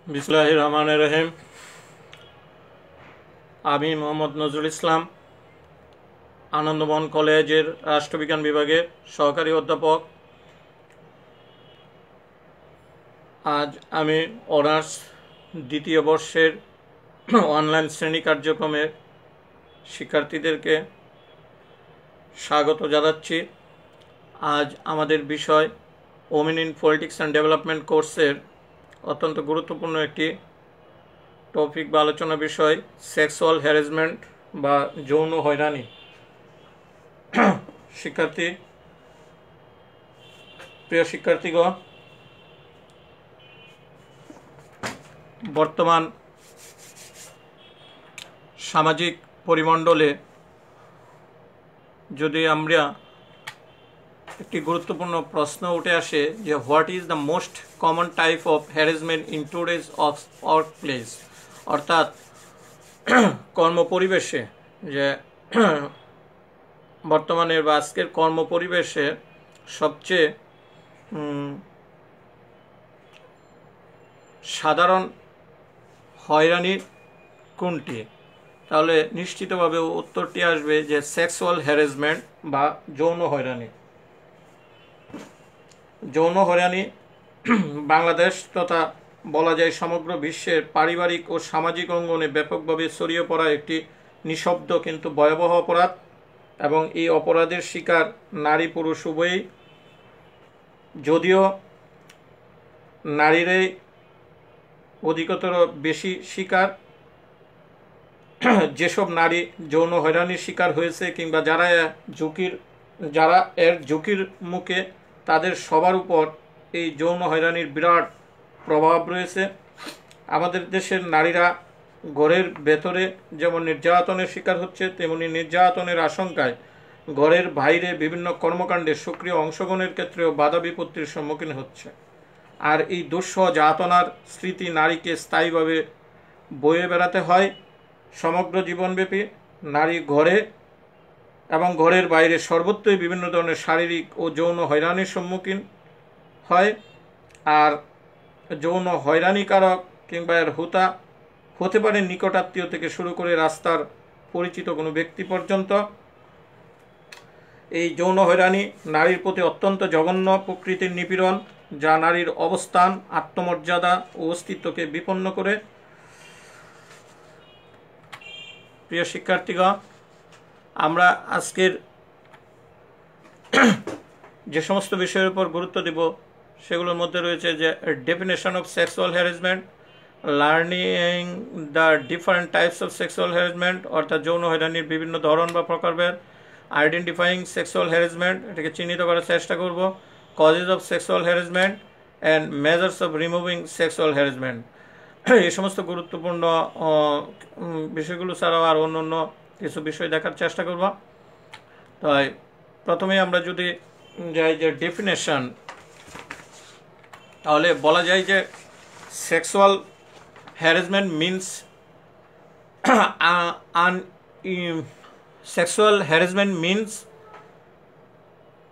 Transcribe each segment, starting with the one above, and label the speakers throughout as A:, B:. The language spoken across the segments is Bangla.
A: বিসমিল্লাহির রহমানির রহিম। আমি মোহাম্মদ নজরুল ইসলাম, আনন্দমোহন কলেজের রাষ্ট্রবিজ্ঞান বিভাগের সহকারী অধ্যাপক। আজ আমি অনার্স দ্বিতীয় বর্ষের অনলাইন শ্রেণী কার্যক্রমের শিক্ষার্থীদেরকে স্বাগত জানাচ্ছি। আজ আমাদের বিষয় women in politics and development কোর্সের অত্যন্ত গুরুত্বপূর্ণ একটি টপিক বা আলোচনা বিষয় সেক্সুয়াল হ্যারাসমেন্ট বা যৌন হয়রানি। প্রিয় শিক্ষার্থীগণ, বর্তমান সামাজিক পরিমণ্ডলে যদি আমরা একটি গুরুত্বপূর্ণ প্রশ্ন উঠে আসে যে what is the most common type of harassment in today's of work place, অর্থাৎ কর্মপরিবেশে যে বর্তমানের বা আজকের কর্মপরিবেশে সবচেয়ে সাধারণ হয়রানি কোনটি, তাহলে নিশ্চিতভাবে উত্তরটি আসবে যে সেক্সুয়াল হ্যারাসমেন্ট বা যৌন হয়রানি। যৌন হয়রানি বাংলাদেশ তথা বলা যায় সমগ্র বিশ্বের পারিবারিক ও সামাজিক অঙ্গনে ব্যাপকভাবে ছড়িয়ে পড়া একটি নিঃশব্দ কিন্তু ভয়াবহ অপরাধ, এবং এই অপরাধের শিকার নারী পুরুষ উভয়ই। যদিও নারীরাই অধিকতর বেশি শিকার, যেসব নারী যৌন হয়রানির শিকার হয়েছে কিংবা যারা এর ঝুঁকির মুখে, তাদের সবার উপর এই যৌন হয়রানির বিরাট প্রভাব রয়েছে। আমাদের দেশের নারীরা ঘরের ভেতরে যেমন নির্যাতনের শিকার হচ্ছে, তেমনি নির্যাতনের আশঙ্কায় ঘরের বাইরে বিভিন্ন কর্মকাণ্ডে সক্রিয় অংশগ্রহণের ক্ষেত্রেও বাধা বিপত্তির সম্মুখীন হচ্ছে। আর এই দুঃসহ যাতনার স্মৃতি নারীকে স্থায়ীভাবে বয়ে বেড়াতে হয় সমগ্র জীবনব্যাপী। নারী ঘরে এবং ঘরের বাইরে সর্বত্রই বিভিন্ন ধরনের শারীরিক ও যৌন হয়রানির সম্মুখীন হয়। আর যৌন হয়রানিকারক কিংবা এর হোতা হতে পারে নিকটাত্মীয় থেকে শুরু করে রাস্তার পরিচিত কোনো ব্যক্তি পর্যন্ত। এই যৌন হয়রানি নারীর প্রতি অত্যন্ত জঘন্য প্রকৃতির নিপীড়ন, যা নারীর অবস্থান, আত্মমর্যাদা ও অস্তিত্বকে বিপন্ন করে। প্রিয় শিক্ষার্থীগণ, আমরা আজকের যে সমস্ত বিষয়ের উপর গুরুত্ব দেব সেগুলোর মধ্যে রয়েছে যে definition of sexual harassment, learning the different types of sexual harassment, অর্থাৎ যৌন হয়রানির বিভিন্ন ধরন বা প্রকারভেদ, আইডেন্টিফাইং সেক্সুয়াল হ্যারাসমেন্ট, এটাকে চিহ্নিত করার চেষ্টা করব, causes of sexual harassment and measures of removing sexual harassment. এই সমস্ত গুরুত্বপূর্ণ বিষয়গুলো ছাড়াও আর অন্য কিছু বিষয় দেখার চেষ্টা করব। তাই প্রথমে আমরা যদি যাই যে ডেফিনেশন, তাহলে বলা যায় যে sexual harassment means sexual harassment means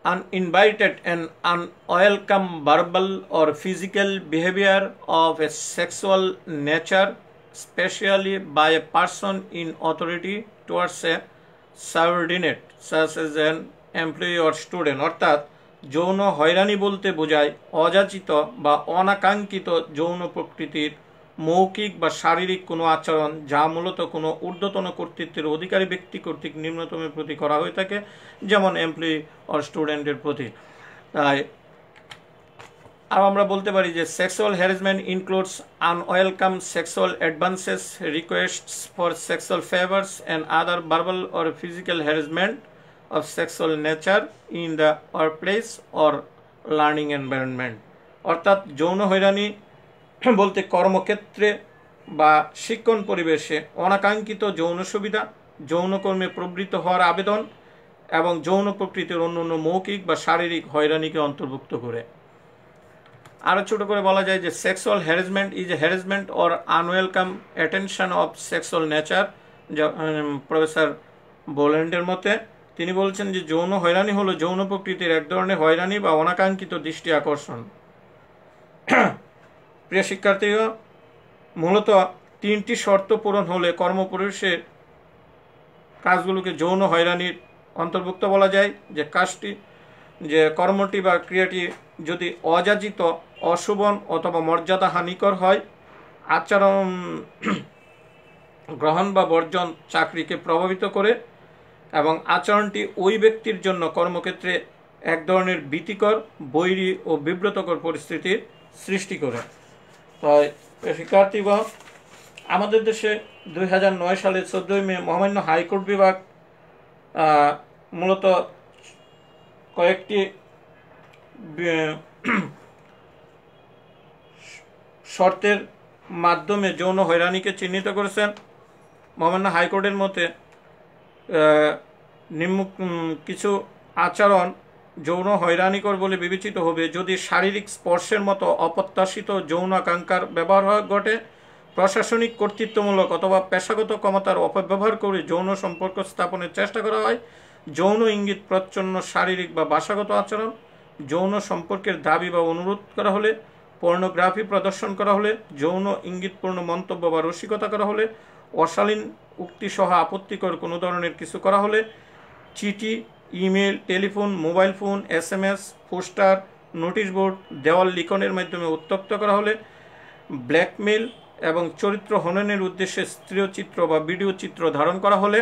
A: uninvited and unwelcome verbal or physical behavior of a sexual nature, especially by a person in authority towards a subordinate such as an employee or student। অর্থাৎ যৌন হয়রানি বলতে বোঝায় অযাচিত বা অনাকাঙ্ক্ষিত যৌন প্রকৃতির মৌখিক বা শারীরিক কোনো আচরণ, যা মূলত কোনো ঊর্ধ্বতন কর্তৃত্বের অধিকারী ব্যক্তি কর্তৃক নিম্নতমের প্রতি করা হয়ে থাকে, যেমন এমপ্লয়ি অর স্টুডেন্টের প্রতি। তাই আর আমরা বলতে পারি যে sexual harassment includes unwelcome sexual advances, requests for sexual favours and other verbal or physical harassment of sexual nature in the workplace or learning environment। অর্থাৎ যৌন হয়রানি বলতে কর্মক্ষেত্রে বা শিক্ষণ পরিবেশে অনাকাঙ্ক্ষিত যৌন সুবিধা, যৌনকর্মে প্রবৃত্ত হওয়ার আবেদন এবং যৌন প্রকৃতির অন্যান্য মৌখিক বা শারীরিক হয়রানিকে অন্তর্ভুক্ত করে। আরও ছোট করে বলা যায় যে sexual harassment is a harassment or unwelcome attention of sexual nature. Professor বোল্যান্ডের মতে তিনি বলছেন যে যৌন হয়রানি হলো যৌন প্রকৃতির এক ধরনের হয়রানি বা অনাকাঙ্ক্ষিত দৃষ্টি আকর্ষণ। প্রিয় শিক্ষার্থীগণ, মূলত 3টি শর্ত পূরণ হলে কর্মপরিবেশের কাজগুলোকে যৌন হয়রানির অন্তর্ভুক্ত বলা যায়। যে কর্মটি বা ক্রিয়াটি যদি অযাচিত, অশোভন অথবা মর্যাদা হানিকর হয়, আচরণ গ্রহণ বা বর্জন চাকরিকে প্রভাবিত করে এবং আচরণটি ওই ব্যক্তির জন্য কর্মক্ষেত্রে এক ধরনের ভীতিকর, বৈরী ও বিব্রতকর পরিস্থিতির সৃষ্টি করে। তাই শিক্ষার্থীগণ, আমাদের দেশে 2009 সালের 14 মে মহামান্য হাইকোর্ট বিভাগ মূলত কয়েকটি শর্তের মাধ্যমে যৌন হয়রানিকে চিহ্নিত করেছেন। মহামান্য হাইকোর্টের মতে কিছু আচরণ যৌন হয়রানিকর বলে বিবেচিত হবে যদি শারীরিক স্পর্শের মতো অপ্রত্যাশিত যৌন আকাঙ্ক্ষার ব্যবহার ঘটে, প্রশাসনিক, কর্তৃত্বমূলক অথবা পেশাগত ক্ষমতার অপব্যবহার করে যৌন সম্পর্ক স্থাপনের চেষ্টা করা হয়, যৌন ইঙ্গিত প্রচ্ছন্ন শারীরিক বা ভাষাগত আচরণ, যৌন সম্পর্কের দাবি বা অনুরোধ করা হলে, পর্নোগ্রাফি প্রদর্শন করা হলে, যৌন ইঙ্গিতপূর্ণ মন্তব্য বা রসিকতা করা হলে, অশালীন উক্তিসহ আপত্তিকর কোনো ধরনের কিছু করা হলে, চিঠি, email, telephone, mobile phone, SMS, poster, notice board, দেওয়াল লিখনের মাধ্যমে উত্ত্যক্ত করা হলে, ব্ল্যাকমেল এবং চরিত্র হননের উদ্দেশ্যে স্থিরচিত্র বা ভিডিও চিত্র ধারণ করা হলে,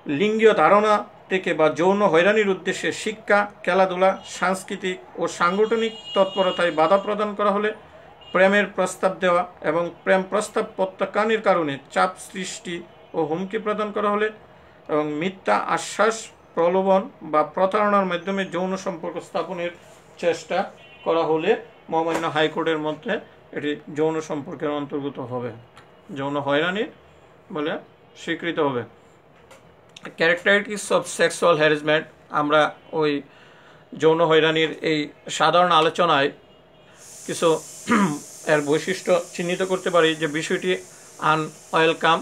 A: লিঙ্গীয় ধারণা থেকে বা যৌন হয়রানির উদ্দেশ্যে শিক্ষা, খেলাধুলা, সাংস্কৃতিক ও সাংগঠনিক তৎপরতায় বাধা প্রদান করা হলে, প্রেমের প্রস্তাব দেওয়া এবং প্রেম প্রস্তাব প্রত্যাখ্যানের কারণে চাপ সৃষ্টি ও হুমকি প্রদান করা হলে এবং মিথ্যা আশ্বাস, প্রলোভন বা প্রতারণার মাধ্যমে যৌন সম্পর্ক স্থাপনের চেষ্টা করা হলে মহামান্য হাইকোর্টের মধ্যে এটি যৌন সম্পর্কের অন্তর্গত হবে, যৌন হয়রানি বলে স্বীকৃত হবে। ক্যারেক্টারিস্টিক্স অফ সেক্সুয়াল হ্যারাসমেন্ট, আমরা ওই যৌন হয়রানির এই সাধারণ আলোচনায় কিছু এর বৈশিষ্ট্য চিহ্নিত করতে পারি যে বিষয়টি আনওয়েলকাম,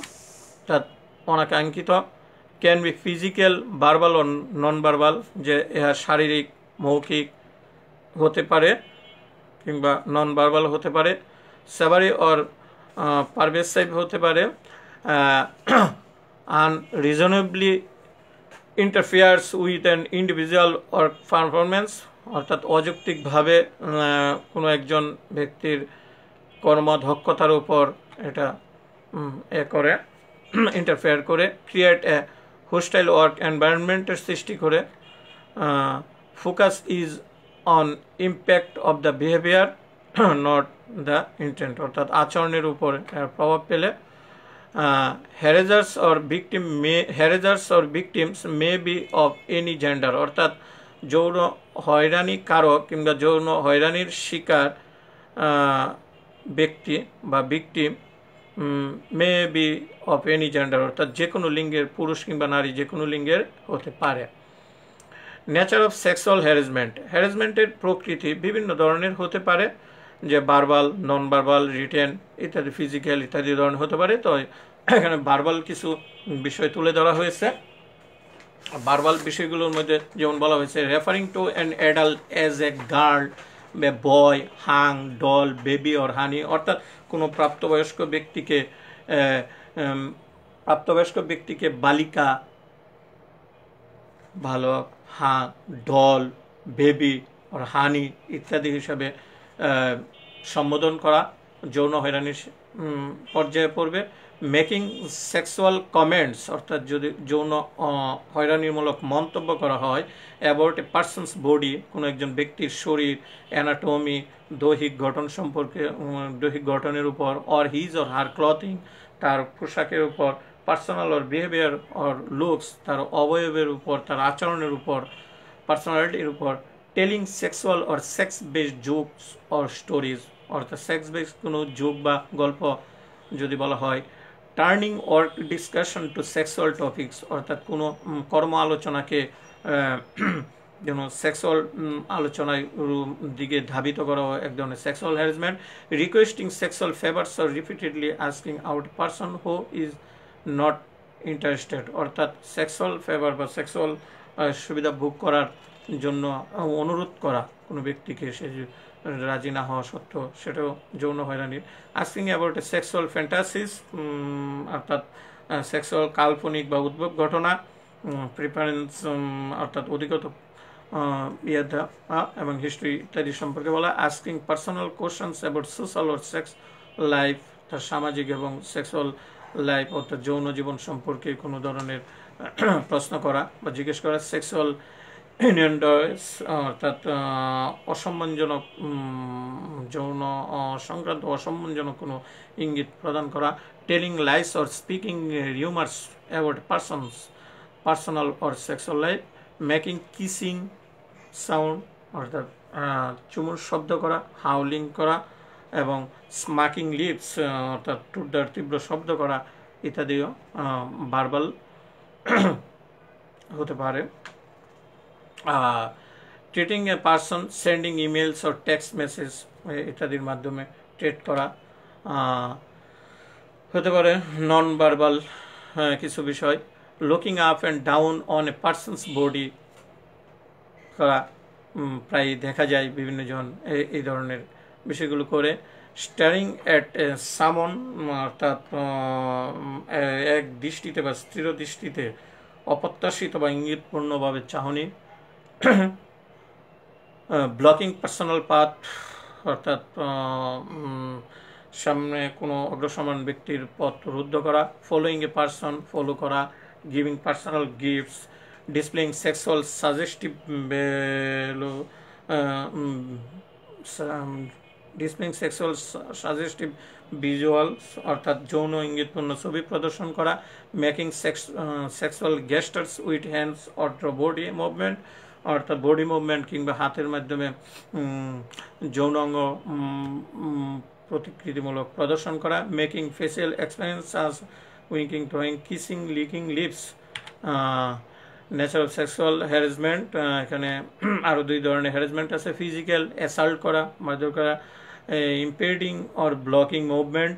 A: অর্থাৎ অনাকাঙ্ক্ষিত, ক্যান বি ফিজিক্যাল, ভার্বাল ও নন ভার্বাল, যে ইহা শারীরিক, মৌখিক হতে পারে কিংবা নন ভার্বাল হতে পারে, সেভারি অর পারভেসিভ হতে পারে, unreasonably interferes with an individual work performance, অর্থাৎ অযৌক্তিকভাবে কোনো একজন ব্যক্তির কর্মদক্ষতার উপর এটা করে ইন্টারফেয়ার করে, ক্রিয়েট এ হোস্টাইল ওয়ার্ক এনভায়রনমেন্টের সৃষ্টি করে, focus is on impact of the behaviour not the intent, অর্থাৎ আচরণের উপর প্রভাব পেলে, harassers or victims may be of any gender, অর্থাৎ যৌন হয়রানি কারক কিংবা যৌন হয়রানির শিকার ব্যক্তি বা victim May be of any gender, অর্থাৎ যে কোনো লিঙ্গের, পুরুষ কিংবা নারী যে কোনো লিঙ্গের হতে পারে। নেচার অফ সেক্সুয়াল হ্যারাসমেন্টের প্রকৃতি বিভিন্ন ধরনের হতে পারে, যে ভার্বাল, নন ভার্বাল, রিটেন ইত্যাদি, ফিজিক্যাল ইত্যাদি ধরনের হতে পারে। তো এখানে ভার্বাল কিছু বিষয় তুলে ধরা হয়েছে। ভার্বাল বিষয়গুলোর মধ্যে যেমন বলা হয়েছে, referring to an adult as a girl, boy, hunk, doll, baby or হানি, অর্থাৎ কোনো প্রাপ্তবয়স্ক ব্যক্তিকে বালিকা, বালক, হাং, ডল, বেবি অর হানি ইত্যাদি হিসাবে সম্বোধন করা যৌন হয়রানির পর্যায়ে পড়বে। মেকিং সেক্সুয়াল কমেন্টস, অর্থাৎ যদি যৌন হয়রানিমূলক মন্তব্য করা হয় অ্যাবাউট এ পার্সনস বডি, কোনো একজন ব্যক্তির শরীর, অ্যানাটমি, দৈহিক গঠনের উপর, or his or her clothing, তার পোশাকের উপর, personal or behaviour or looks, তার অবয়বের উপর, তার আচরণের উপর, পার্সোনালিটির উপর, telling sexual or sex based jokes or stories, অর্থাৎ সেক্স বেসড কোনো জোক বা গল্প যদি বলা হয়, turning work discussion to sexual topics, অর্থাৎ কোনো কর্ম আলোচনাকে যেন সেক্সুয়াল আলোচনায় দিকে ধাবিত করা হয়, এক ধরনের sexual harassment. Requesting sexual favours or repeatedly asking out person who is not interested, অর্থাৎ সেক্সুয়াল ফেভার বা সেক্সুয়াল সুবিধা ভোগ করার জন্য অনুরোধ করা কোনো ব্যক্তিকে, সে রাজি না হওয়া সত্ত্বেও সেটাও যৌন হয়রানির। আস্কিং অ্যাবাউট এ সেক্সুয়াল ফ্যান্টাসিস, অর্থাৎ সেক্সুয়াল কাল্পনিক বা উদ্ভব ঘটনা, প্রিফারেন্স অর্থাৎ অধিকত ইয়ে দেওয়া এবং হিস্ট্রি ইত্যাদি সম্পর্কে বলা। Asking personal questions about social or sex life, তার সামাজিক এবং সেক্সুয়াল লাইফ অর্থাৎ যৌন জীবন সম্পর্কে কোনো ধরনের প্রশ্ন করা বা জিজ্ঞেস করা। সেক্সুয়াল ইনএন্ডয়েস অর্থাৎ অসম্মানজনক যৌন সংক্রান্ত অসম্মানজনক কোনো ইঙ্গিত প্রদান করা। Telling lines or speaking rumours about personal or sexual life. Making kissing sound অর্থাৎ চুমুর শব্দ করা, হাউলিং করা এবং স্মাকিং লিপস অর্থাৎ টুড্ডার তীব্র শব্দ করা ইত্যাদিও ভার্বাল হতে পারে। Treating a person, sending emails or text message ইত্যাদির মাধ্যমে ট্রিট করা হতে পারে। নন ভার্বাল কিছু বিষয়। Looking up and down on a persons body করা প্রায় দেখা যায় বিভিন্ন জন এই ধরনের বিষয়গুলো করে। স্টারিং অ্যাট সামন অর্থাৎ এক দৃষ্টিতে বা স্থির দৃষ্টিতে অপ্রত্যাশিত বা ইঙ্গিতপূর্ণভাবে চাহনি। ব্লকিং পার্সোনাল পাথ অর্থাৎ সামনে কোনো অগ্রসমান ব্যক্তির পথ রুদ্ধ করা। ফলোয়িং এ পার্সন, ফলো করা। Giving personal gifts. Displaying sexual suggestive displaying sexual suggestive visuals অর্থাৎ যৌন ইঙ্গিতপূর্ণ ছবি প্রদর্শন করা। Making sexual gestures with hands or body movement অর্থাৎ বডি মুভমেন্ট কিংবা হাতের মাধ্যমে যৌন অঙ্গ প্রতিকৃতিমূলক প্রদর্শন করা। Making facial expressions as winking, drawing, kissing, licking lips. Nature of sexual harassment, এখানে আরও দুই ধরনের হ্যারাসমেন্ট আছে। ফিজিক্যাল অ্যাসাল্ট করা, মারধর করা। Impeding or blocking movement.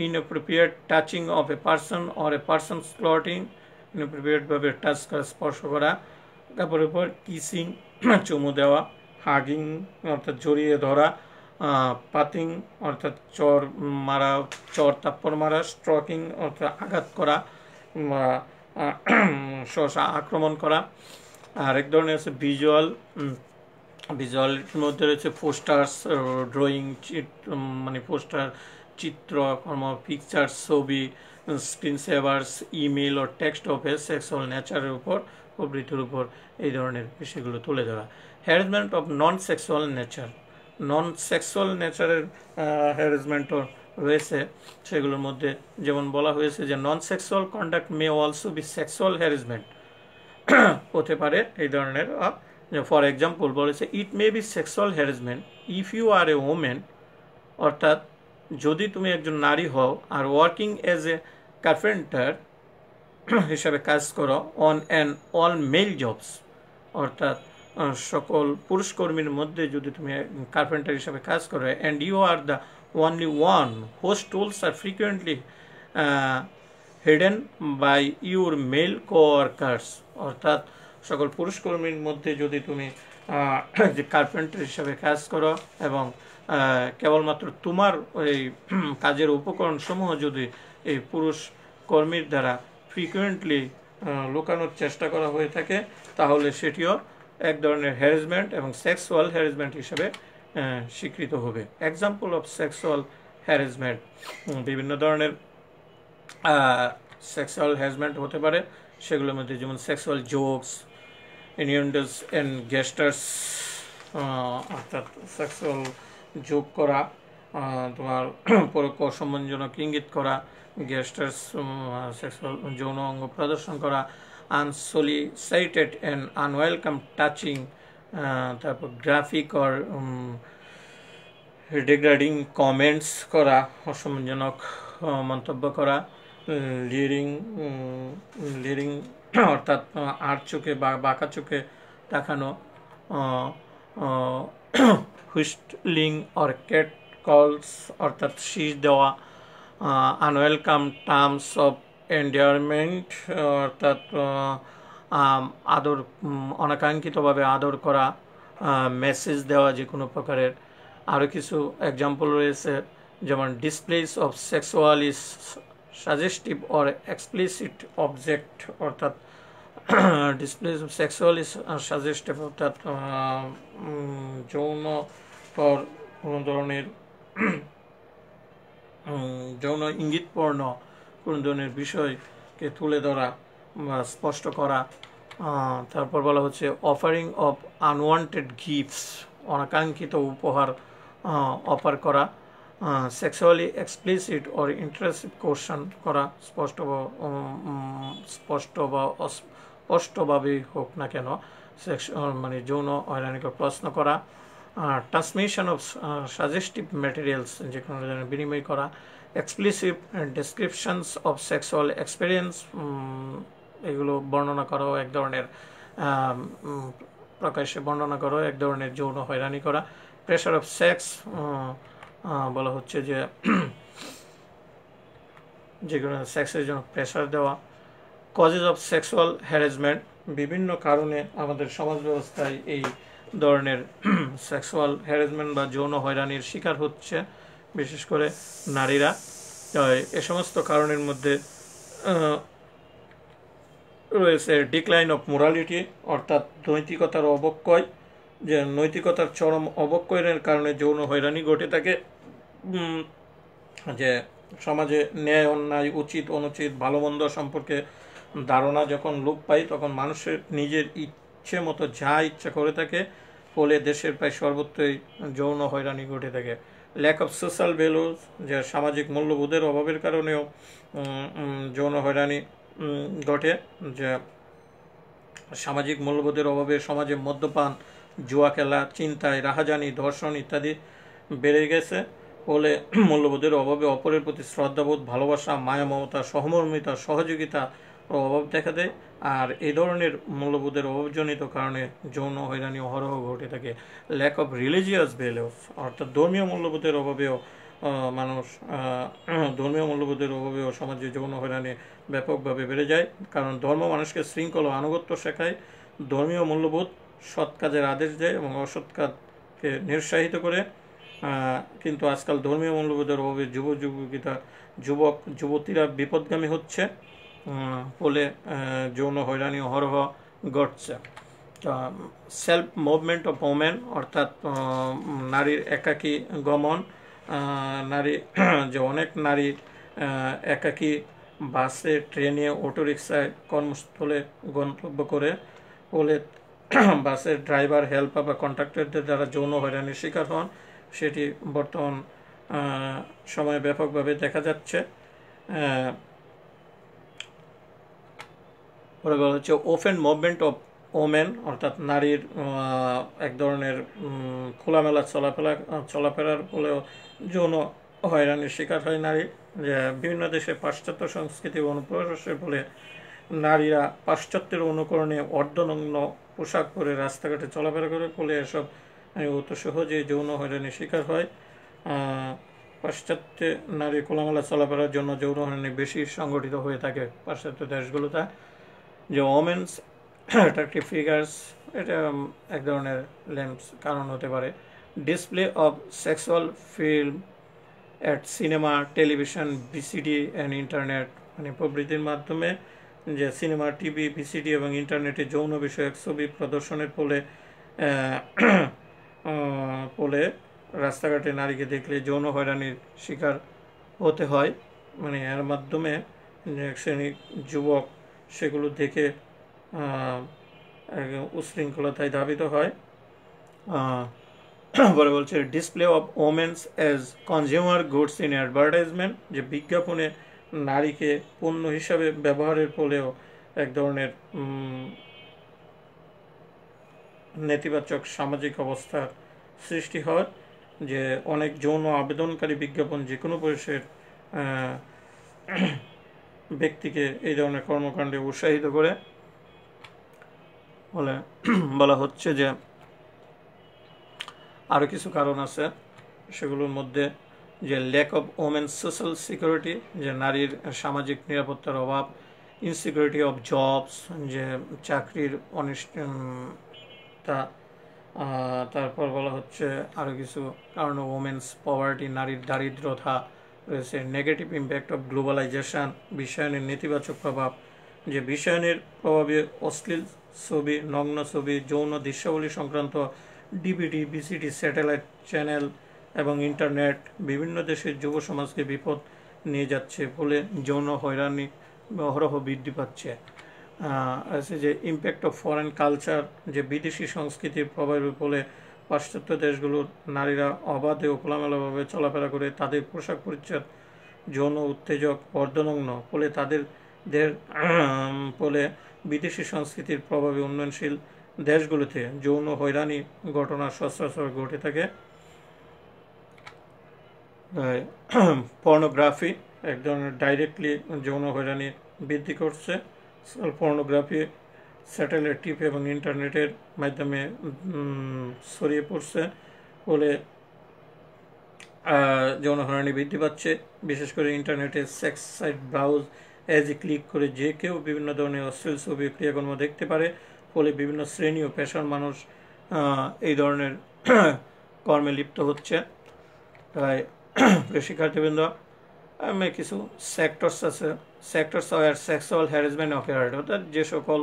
A: Inappropriate touching of a person or a persons clothing, ইনঅ্যাপ্রোপ্রিয়েটভাবে টাচ করা, স্পর্শ করা কাপড়ের উপর। কিসিং চুমু দেওয়া। হাগিং অর্থাৎ জড়িয়ে ধরা। পাতিং অর্থাৎ চর মারা, চর তাপ্পড় মারা। স্ট্রকিং অর্থাৎ আঘাত করা, সহসা আক্রমণ করা। আর এক ধরনের আছে ভিজুয়াল। ভিজুয়ালের মধ্যে রয়েছে পোস্টার্স, ড্রয়িং, মানে পোস্টার, চিত্রকর্ম, পিকচার, ছবি, স্ক্রিন সেভার্স, ইমেল ও টেক্সট অফ এ সেক্সুয়াল নেচারের উপর, প্রবৃত্তির উপর এই ধরনের বিষয়গুলো তুলে ধরা। Harassment of non sexual nature, non sexual নেচারের হ্যারাসমেন্টও রয়েছে। সেগুলোর মধ্যে যেমন বলা হয়েছে যে non sexual conduct may also be sexual harassment হতে পারে এই ধরনের। ফর এক্সাম্পল বলেছে it may be sexual harassment if you are a women, অর্থাৎ যদি তুমি একজন নারী হও আর ওয়ার্কিং এজ এ কার্পেন্টার হিসাবে কাজ করো on an all male jobs, অর্থাৎ সকল পুরুষ কর্মীর মধ্যে যদি তুমি কার্পেন্টার হিসাবে কাজ করো, and you are the only one whose tools are frequently hidden by your male co-workers, অর্থাৎ সকল পুরুষ কর্মীর মধ্যে যদি তুমি যে কার্পেন্টার হিসাবে কাজ করো এবং কেবলমাত্র তোমার ওই কাজের উপকরণ সমূহ যদি এই পুরুষ কর্মীর দ্বারা ফ্রিকুয়েন্টলি লুকানোর চেষ্টা করা হয়ে থাকে, তাহলে সেটিও এক ধরনের হ্যারাসমেন্ট এবং সেক্সুয়াল হ্যারাসমেন্ট হিসাবে স্বীকৃত হবে। এক্সাম্পল অফ সেক্সুয়াল হ্যারাসমেন্ট, বিভিন্ন ধরনের সেক্সুয়াল হ্যারাসমেন্ট হতে পারে। সেগুলোর মধ্যে যেমন সেক্সুয়াল জোকস, ইনিউন্ডাস অ্যান্ড গেস্টার্স, অর্থাৎ সেক্সুয়াল যোগ করা, তোমার পরোক্ষ অসম্মানজনক ইঙ্গিত করা, গেস্টার্স সেক্সুয়াল যৌন অঙ্গ প্রদর্শন করা, আনসলিসাইটেড অ্যান্ড আনওয়েলকাম টাচিং, তারপর গ্রাফিক অর ডিগ্রেডিং কমেন্টস করা, অসম্মানজনক মন্তব্য করা, লিরিং অর্থাৎ আর চোখে বা বাঁকা চোখে দেখানো, হুইস্টলিং অর ক্যাট কলস অর্থাৎ শীষ দেওয়া, আনওয়েলকাম টার্মস অফ এন্ডিয়ারমেন্ট অর্থাৎ আদর, অনাকাঙ্ক্ষিতভাবে আদর করা, মেসেজ দেওয়া যে কোনো প্রকারের। আরও কিছু এক্সাম্পল রয়েছে, যেমন displace of sexually suggestive or explicit object, অর্থাৎ ডিসপ্লেস অফ সেক্সুয়ালি সাজেস্টিভ অর্থাৎ যৌন পর কোনো ধরনের যৌন ইঙ্গিতপূর্ণ কোনো ধরনের বিষয়কে তুলে ধরা বা স্পষ্ট করা। তারপর বলা হচ্ছে অফারিং অফ আনওয়ান্টেড গিফটস, অনাকাঙ্ক্ষিত উপহার অফার করা। সেক্সুয়ালি এক্সপ্লিসিট অর ইন্টারেস্টিভ কোশ্চেন করা, স্পষ্টভাবেই হোক না কেন মানে যৌন হয়রানিকর প্রশ্ন করা। ট্রান্সমিশন অফ সাজেস্টিভ ম্যাটেরিয়ালস, যে কোনো ধরনের বিনিময় করা। এক্সপ্লিসিভ ডেসক্রিপশনস অফ সেক্সুয়াল এক্সপিরিয়েন্স, এগুলো বর্ণনা করো এক ধরনের প্রকাশ্যে বর্ণনা করো এক ধরনের যৌন হয়রানি করা। প্রেশার অফ সেক্স, বলা হচ্ছে যে কোনো সেক্সের জন্য প্রেশার দেওয়া। কজেস অফ সেক্সুয়াল হ্যারাসমেন্ট, বিভিন্ন কারণে আমাদের সমাজ ব্যবস্থায় এই ধরনের সেক্সুয়াল হ্যারাসমেন্ট বা যৌন হয়রানির শিকার হচ্ছে, বিশেষ করে নারীরা। এ সমস্ত কারণের মধ্যে রয়েছে ডিক্লাইন অফ মোরালিটি, অর্থাৎ নৈতিকতার অবক্ষয়, যে নৈতিকতার চরম অবক্ষয়ের কারণে যৌন হয়রানি ঘটে থাকে। যে সমাজে ন্যায় অন্যায়, উচিত অনুচিত, ভালো মন্দ সম্পর্কে ধারণা যখন লোপ পায়, তখন মানুষের নিজের ইচ্ছে মতো যা ইচ্ছা করে থাকে, ফলে দেশের প্রায় সর্বত্রই যৌন হয়রানি ঘটে থাকে। ল্যাক অফ সোশ্যাল ভ্যালুজ, যে সামাজিক মূল্যবোধের অভাবের কারণেও যৌন হয়রানি ঘটে। যে সামাজিক মূল্যবোধের অভাবে সমাজে মদ্যপান, জুয়া খেলা, চিন্তায়, রাহাজানি, ধর্ষণ ইত্যাদি বেড়ে গেছে। ফলে মূল্যবোধের অভাবে অপরের প্রতি শ্রদ্ধাবোধ, ভালোবাসা, মায়া, মমতা, সহমর্মিতা, সহযোগিতা ও অভাব দেখা দেয়। আর এই ধরনের মূল্যবোধের অভাবজনিত কারণে যৌন হয়রানি অহরহ ঘটে থাকে। ল্যাক অফ রিলিজিয়াস ভ্যালুস, অর্থাৎ ধর্মীয় মূল্যবোধের অভাবেও ধর্মীয় মূল্যবোধের অভাবেও সমাজে যৌন হয়রানি ব্যাপকভাবে বেড়ে যায়। কারণ ধর্ম মানুষকে শৃঙ্খলা ও আনুগত্য শেখায়। ধর্মীয় মূল্যবোধ সৎ কাজের আদেশ দেয় এবং অসৎ কাজকে নিরুৎসাহিত করে। কিন্তু আজকাল ধর্মীয় মূল্যবোধের অভাবে যুবক যুবতীরা বিপদগামী হচ্ছে, ফলে যৌন হয়রানি অহরহ ঘটছে। সেলফ মুভমেন্ট অফ ওমেন, অর্থাৎ নারীর একাকী গমন। নারী যে অনেক নারী একাকী বাসে, ট্রেনে, অটোরিকশায় কর্মস্থলে গন্তব্য করে, ফলে বাসের ড্রাইভার, হেল্পার বা কন্ট্রাক্টরদের দ্বারা যৌন হয়রানির শিকার হন। সেটি বর্তমান সময়ে ব্যাপকভাবে দেখা যাচ্ছে। পরে বলা হচ্ছে ওপেন মুভমেন্ট অফ ওমেন, অর্থাৎ নারীর এক ধরনের খোলামেলা চলাফেরার ফলেও যৌন হয়রানির শিকার হয় নারী। যে বিভিন্ন দেশে পাশ্চাত্য সংস্কৃতি অনুপ্রবেশের ফলে নারীরা পাশ্চাত্যের অনুকরণে অর্ধনগ্ন পোশাক পরে রাস্তাঘাটে চলাফেরা করে, ফলে এসব অত সহজে যৌন হয়রানির শিকার হয়। পাশ্চাত্যে নারী খোলামেলা চলাফেরার জন্য যৌন হয়রানি বেশি সংগঠিত হয়ে থাকে পাশ্চাত্য দেশগুলোতে। যে ওমেন্স অ্যাট্রাকটিভ ফিগার্স, এটা এক ধরনের লেন্স কারণ হতে পারে। Display of sexual film at cinema, television, VCD and internet, মানে প্রভৃতির মাধ্যমে যে সিনেমা, টিভি, ভিসিডি এবং ইন্টারনেটে যৌন বিষয়ক ছবি প্রদর্শনের ফলে রাস্তাঘাটে নারীকে দেখলে যৌন হয়রানির শিকার হতে হয়। মানে এর মাধ্যমে এক শ্রেণীর যুবক সেগুলো দেখে উশৃঙ্খলতায় ধাবিত হয়। পরে বলছে display of women's as consumer goods in advertisement, যে বিজ্ঞাপনে নারীকে পণ্য হিসাবে ব্যবহারের ফলেও এক ধরনের নেতিবাচক সামাজিক অবস্থার সৃষ্টি হয়। যে অনেক যৌন আবেদনকারী বিজ্ঞাপন যে কোনো বয়সের ব্যক্তিকে এই ধরনের কর্মকাণ্ডে উৎসাহিত করে। বলা হচ্ছে যে আরও কিছু কারণ আছে, সেগুলোর মধ্যে যে lack of women social security, যে নারীর সামাজিক নিরাপত্তার অভাব। ইনসিকিউরিটি অফ জবস, যে চাকরির অনিশ্চয়তা। তারপর বলা হচ্ছে আরও কিছু কারণ, ওমেন্স পভার্টি, নারীর দারিদ্রতা রয়েছে, নেগেটিভ ইম্প্যাক্ট অফ গ্লোবালাইজেশন, বিশ্বায়নের নেতিবাচক প্রভাব, যে বিশ্বায়নের প্রভাবে অশ্লীল ছবি, নগ্ন ছবি, যৌন দৃশ্যাবলী সংক্রান্ত ডিভিডি, ভিসিডি, স্যাটেলাইট চ্যানেল এবং ইন্টারনেট বিভিন্ন দেশের যুব সমাজকে বিপদ নিয়ে যাচ্ছে, ফলে যৌন হয়রানি অহরহ বৃদ্ধি পাচ্ছে। আছে যে ইম্প্যাক্ট অফ ফরেন কালচার, যে বিদেশি সংস্কৃতির প্রভাবের ফলে পাশ্চাত্য দেশগুলোর নারীরা অবাধে ও খোলামেলাভাবে চলাফেরা করে, তাদের পোশাক পরিচ্ছদ যৌন উত্তেজক, অর্ধনগ্ন, ফলে ফলে বিদেশি সংস্কৃতির প্রভাবে উন্নয়নশীল দেশগুলোতে যৌন হয়রানি ঘটনা সচরাচর ঘটে থাকে। পর্নোগ্রাফি এক ধরনের ডাইরেক্টলি যৌন হয়রানি বৃদ্ধি করছে। পর্নোগ্রাফি স্যাটেলাইট টিপ এবং ইন্টারনেটের মাধ্যমে ছড়িয়ে পড়ছে, ফলে যৌন হয়রানি বৃদ্ধি পাচ্ছে। বিশেষ করে ইন্টারনেটে সেক্স সাইট ব্রাউজ এজে ক্লিক করে যে কেউ বিভিন্ন ধরনের অশ্লীল ছবি, ক্রিয়াকর্ম দেখতে পারে, ফলে বিভিন্ন শ্রেণী ও পেশার মানুষ এই ধরনের কর্মে লিপ্ত হচ্ছে। তাই শিক্ষার্থীবৃন্দ, কিছু সেক্টরস আছে, sectors where sexual harassment occurred, অর্থাৎ যে সকল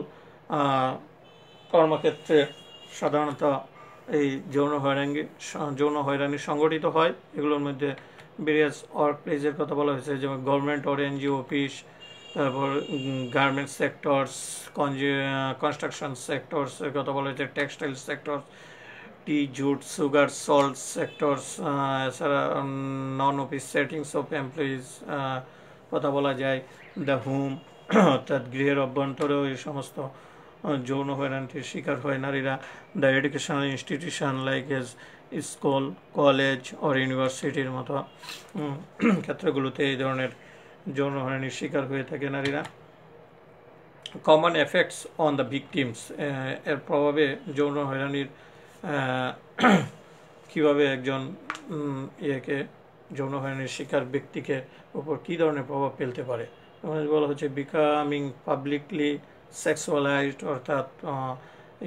A: কর্মক্ষেত্রে সাধারণত এই যৌন হয়রানি সংগঠিত হয়, এগুলোর মধ্যে ভেরিয়াস ওয়ার্ক প্লেসের কথা বলা হয়েছে, যেমন গভর্নমেন্ট অর এনজিও অফিস, তারপর গার্মেন্টস সেক্টরস, কনস্ট্রাকশন সেক্টরসের কথা বলা হয়েছে, টেক্সটাইল সেক্টরস, টি, জুট, সুগার, সল্ট সেক্টরস, এছাড়া নন অফিস সেটিংস অফ এমপ্লয়িজ কথা বলা যায়, দ্য হোম অর্থাৎ গৃহের অভ্যন্তরেও এই সমস্ত যৌন হয়রানির শিকার হয় নারীরা, the educational institution like as school, college or ইউনিভার্সিটির মতো ক্ষেত্রগুলোতে এই ধরনের যৌন হয়রানির শিকার হয়ে থাকে নারীরা। Common effects on the victims, এর প্রভাবে যৌন হয়রানির কীভাবে একজন যৌন হয়রানির শিকার ব্যক্তিকে উপর কী ধরনের প্রভাব ফেলতে পারে। বলা হচ্ছে বিকামিং পাবলিকলি সেক্সুয়ালাইজড, অর্থাৎ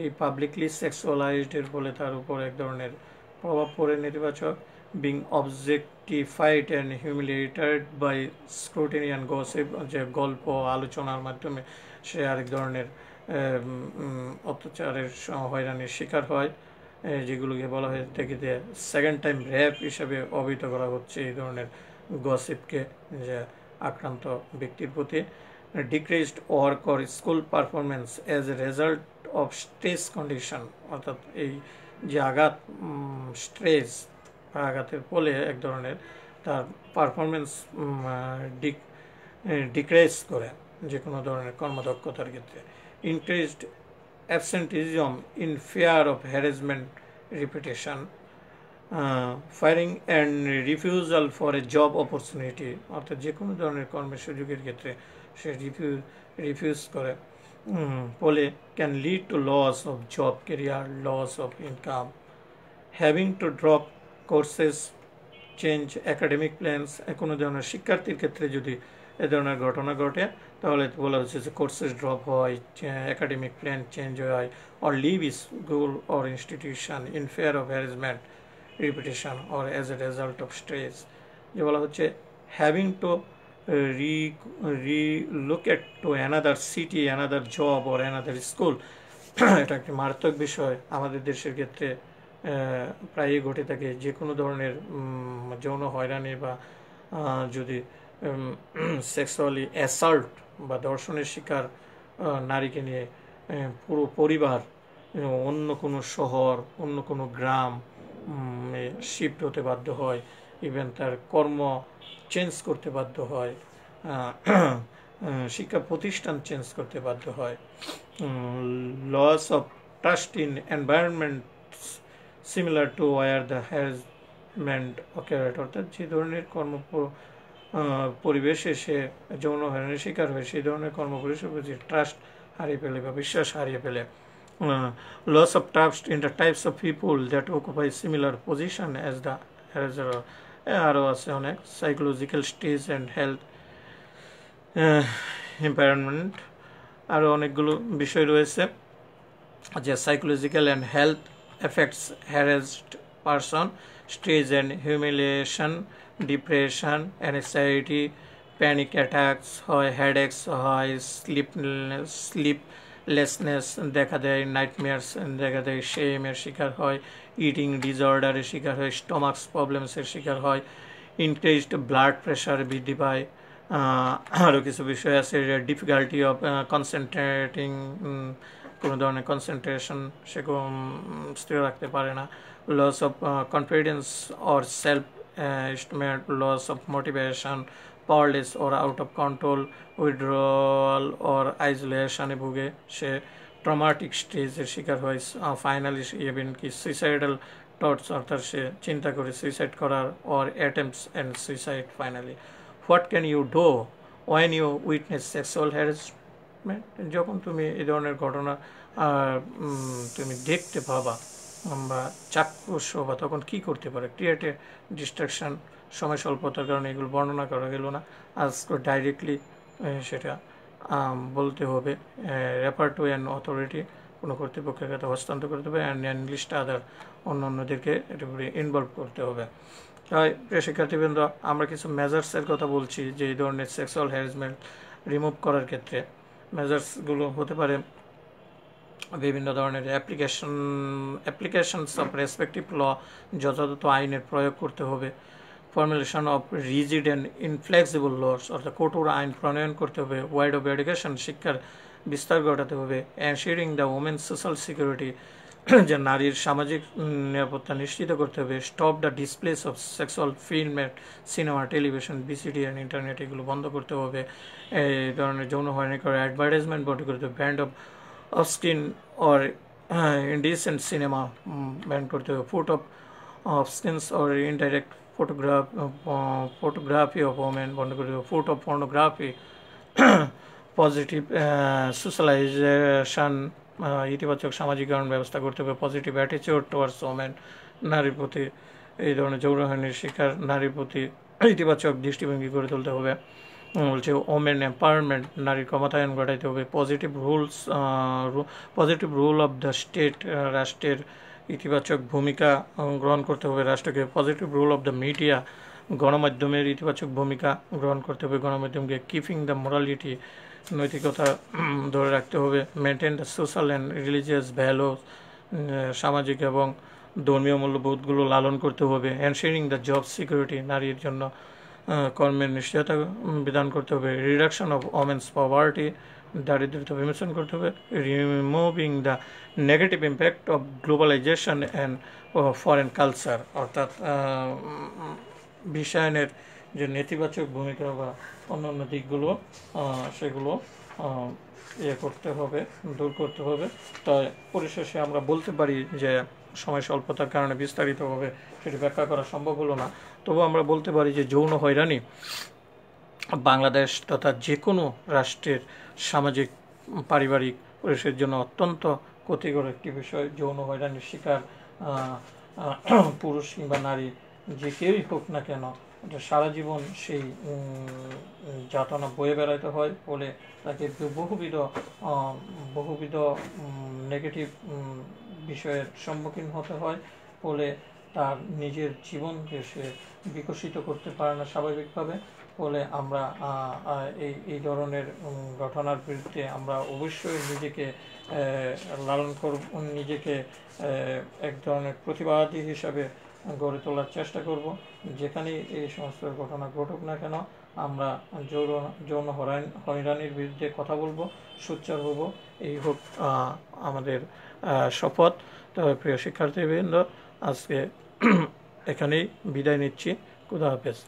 A: এই পাবলিকলি সেক্সুয়ালাইজডের ফলে তার উপর এক ধরনের প্রভাব পড়ে নেতিবাচক। Being objectified and humiliated by scrutiny and gossip, যে গল্প আলোচনার মাধ্যমে সে আরেক ধরনের অত্যাচারের হয়রানির শিকার হয়, যেগুলোকে বলা হয়ে থাকে যে সেকেন্ড টাইম র্যাপ হিসাবে অভিহিত করা হচ্ছে এই ধরনের গসিপকে, যে আক্রান্ত ব্যক্তির প্রতি। Decreased work or school performance as a result of stress condition, অর্থাৎ এই যে স্ট্রেস আঘাতের ফলে এক ধরনের তার পারফরমেন্স ডিক্রিজ করে যে কোনো ধরনের কর্মদক্ষতার ক্ষেত্রে। Increased absenteeism in fear of harassment repetition, firing and refusal for a job opportunity, অর্থাৎ যে কোনো ধরনের কর্মের সুযোগের ক্ষেত্রে সে রিফিউজ করে, ফলে can lead to loss of job, career, loss of income. Having to drop courses, change academic plans, কোনো ধরনের শিক্ষার্থীর ক্ষেত্রে যদি এ ধরনের ঘটনা ঘটে তাহলে বলা হচ্ছে যে কোর্সেস ড্রপ হয়, একাডেমিক প্ল্যান চেঞ্জ হয়, or leave school or institution in fear of harassment repetition or as a result of stress. যে বলা হচ্ছে having to relocate to another city, another job or another school, এটা একটি মারাত্মক বিষয় আমাদের দেশের ক্ষেত্রে প্রায়ই ঘটে থাকে। যে কোনো ধরনের যৌন হয়রানি বা যদি সেক্সুয়ালি অ্যাসাল্ট বা ধর্ষণের শিকার নারীকে নিয়ে পুরো পরিবার অন্য কোনো শহর, অন্য কোনো গ্রাম শিফট হতে বাধ্য হয়, ইভেন তার কর্ম চেঞ্জ করতে বাধ্য হয়, শিক্ষা প্রতিষ্ঠান চেঞ্জ করতে বাধ্য হয়। Loss of trust in environment similar to where the harassment occurred, অর্থাৎ যে ধরনের পরিবেশে সে যৌন হয়রানির শিকার হয় সেই ধরনের কর্মপরিবেশের প্রতি ট্রাস্ট হারিয়ে ফেলে বা বিশ্বাস হারিয়ে ফেলে। Loss of trust in the types of people that occupy similar position as the harasser, আরও আছে অনেক। Psychological stage and health impairment, আরও অনেকগুলো বিষয় রয়েছে, যে psychological and health affects harassed person, stress and humiliation, depression, anxiety, panic attacks হয়, headaches হয়, sleeplessness দেখা দেয়, nightmares দেখা দেয়, শেমের শিকার হয়, ইটিং ডিসঅর্ডারের শিকার হয়, স্টমাক্স প্রবলেমসের শিকার হয়, ইনক্রিজড ব্লাড প্রেশার বৃদ্ধি পায়, আরও কিছু বিষয় আছে, ডিফিকাল্টি অফ কনসেন্ট্রেটিং, কোনো ধরনের কনসেন্ট্রেশন সে স্থির রাখতে পারে না, loss of confidence or self estimate, loss of motivation, powerless or out of control, withdrawal or isolation এ ভুগে, সে ট্রমাটিক স্টেজের শিকার হয়, ফাইনালি ইভেন কি সুইসাইডাল থটস, অর্থাৎ সে চিন্তা করে সুইসাইড করার, or attempts and suicide finally. What can you do when you witness sexual harassment? যখন তুমি এই ধরনের ঘটনা তুমি দেখতে পাবা বা চাক্ষুষ বা তখন কী করতে পারে? ক্রিয়েট এ ডিস্ট্রাকশন, সময় স্বল্পতার কারণে এগুলো বর্ণনা করা গেল না, আজকে ডাইরেক্টলি সেটা বলতে হবে, রেফার টু অ্যান অথরিটি, কোনো কর্তৃপক্ষের কাছে হস্তান্তর করতে হবে, অ্যান্ড লিস্ট আদার, অন্যদেরকে এটা ইনভলভ করতে হবে। তাই প্রিয় শিক্ষার্থীবৃন্দ, আমরা কিছু মেজার্সের কথা বলছি যে এই ধরনের সেক্সুয়াল হ্যারাসমেন্ট রিমুভ করার ক্ষেত্রে। মেজার্সগুলো হতে পারে বিভিন্ন ধরনের অ্যাপ্লিকেশনস অফ রেসপেক্টিভ ল, যথাযথ আইনের প্রয়োগ করতে হবে, formulation of rigid and inflexible laws, অর্থাৎ কঠোর আইন প্রণয়ন করতে হবে, ওয়াইড অফ এডুকেশন, শিক্ষার বিস্তার ঘটাতে হবে, ensuring the women social security, যে নারীর সামাজিক নিরাপত্তা নিশ্চিত করতে হবে, stop the displace of sexual film, cinema, television, BCD and internet, এগুলো বন্ধ করতে হবে, এই ধরনের যৌন হয়রানি করে অ্যাডভার্টাইজমেন্ট বন্ধ করতে হবে, band of obscene or indecent cinema ban করতে হবে, foot of obscene or indirect photography of women বন্ধ করতে হবে, foot of pornography, positive socialisation, ইতিবাচক সামাজিকরণ ব্যবস্থা করতে হবে, পজিটিভ অ্যাটিচিউড টুয়ার্ডস ওমেন, নারীর প্রতি এই ধরনের যৌনহানির শিকার নারীর প্রতি ইতিবাচক দৃষ্টিভঙ্গি গড়ে তুলতে হবে, বলছে ওমেন এম্পাওয়ারমেন্ট, নারীর ক্ষমতায়ন ঘটাইতে হবে, positive rule of the state, রাষ্ট্রের ইতিবাচক ভূমিকা গ্রহণ করতে হবে রাষ্ট্রকে, positive rule of the media, গণমাধ্যমের ইতিবাচক ভূমিকা গ্রহণ করতে হবে গণমাধ্যমকে, কিপিং দ্য মোরালিটি, নৈতিকতা ধরে রাখতে হবে, maintain the social and religious values, সামাজিক এবং ধর্মীয় মূল্যবোধগুলো লালন করতে হবে, এনশিওরিং দ্য জব সিকিউরিটি, নারীর জন্য কর্মের নিশ্চয়তা বিধান করতে হবে, রিডাকশন অফ ওমেন্স পভার্টি, দারিদ্রতা বিমোচন করতে হবে, removing the negative impact of globalisation and foreign culture, অর্থাৎ বিশ্বায়নের যে নেতিবাচক ভূমিকা বা অন্যান্য দিকগুলো সেগুলো করতে হবে, দূর করতে হবে। তাই পরিশেষে আমরা বলতে পারি যে সময় স্বল্পতার কারণে বিস্তারিতভাবে সেটি ব্যাখ্যা করা সম্ভব হলো না, তবু আমরা বলতে পারি যে যৌন হয়রানি বাংলাদেশ তথা যে কোনো রাষ্ট্রের সামাজিক পারিবারিক পরিবেশের জন্য অত্যন্ত ক্ষতিকর একটি বিষয়। যৌন হয়রানির শিকার পুরুষ কিংবা নারী যে কেউই হোক না কেন, সারা জীবন সেই যাতনা বয়ে বেড়াতে হয়, ফলে তাকে বহুবিধ নেগেটিভ বিষয়ের সম্মুখীন হতে হয়, ফলে তার নিজের জীবনকে সে বিকশিত করতে পারে না স্বাভাবিকভাবে। ফলে আমরা এই ধরনের ঘটনার বিরুদ্ধে আমরা অবশ্যই নিজেকে লালন করব, নিজেকে এক ধরনের প্রতিবাদী হিসাবে গড়ে তোলার চেষ্টা করব। যেখানেই এই সমস্ত ঘটনা ঘটুক না কেন আমরা যৌন হয়রানির বিরুদ্ধে কথা বলবো, সোচ্চার হব, এই হোক আমাদের শপথ। তবে প্রিয় শিক্ষার্থীবৃন্দ, আজকে এখানেই বিদায় নিচ্ছি। খুদা হাফেজ।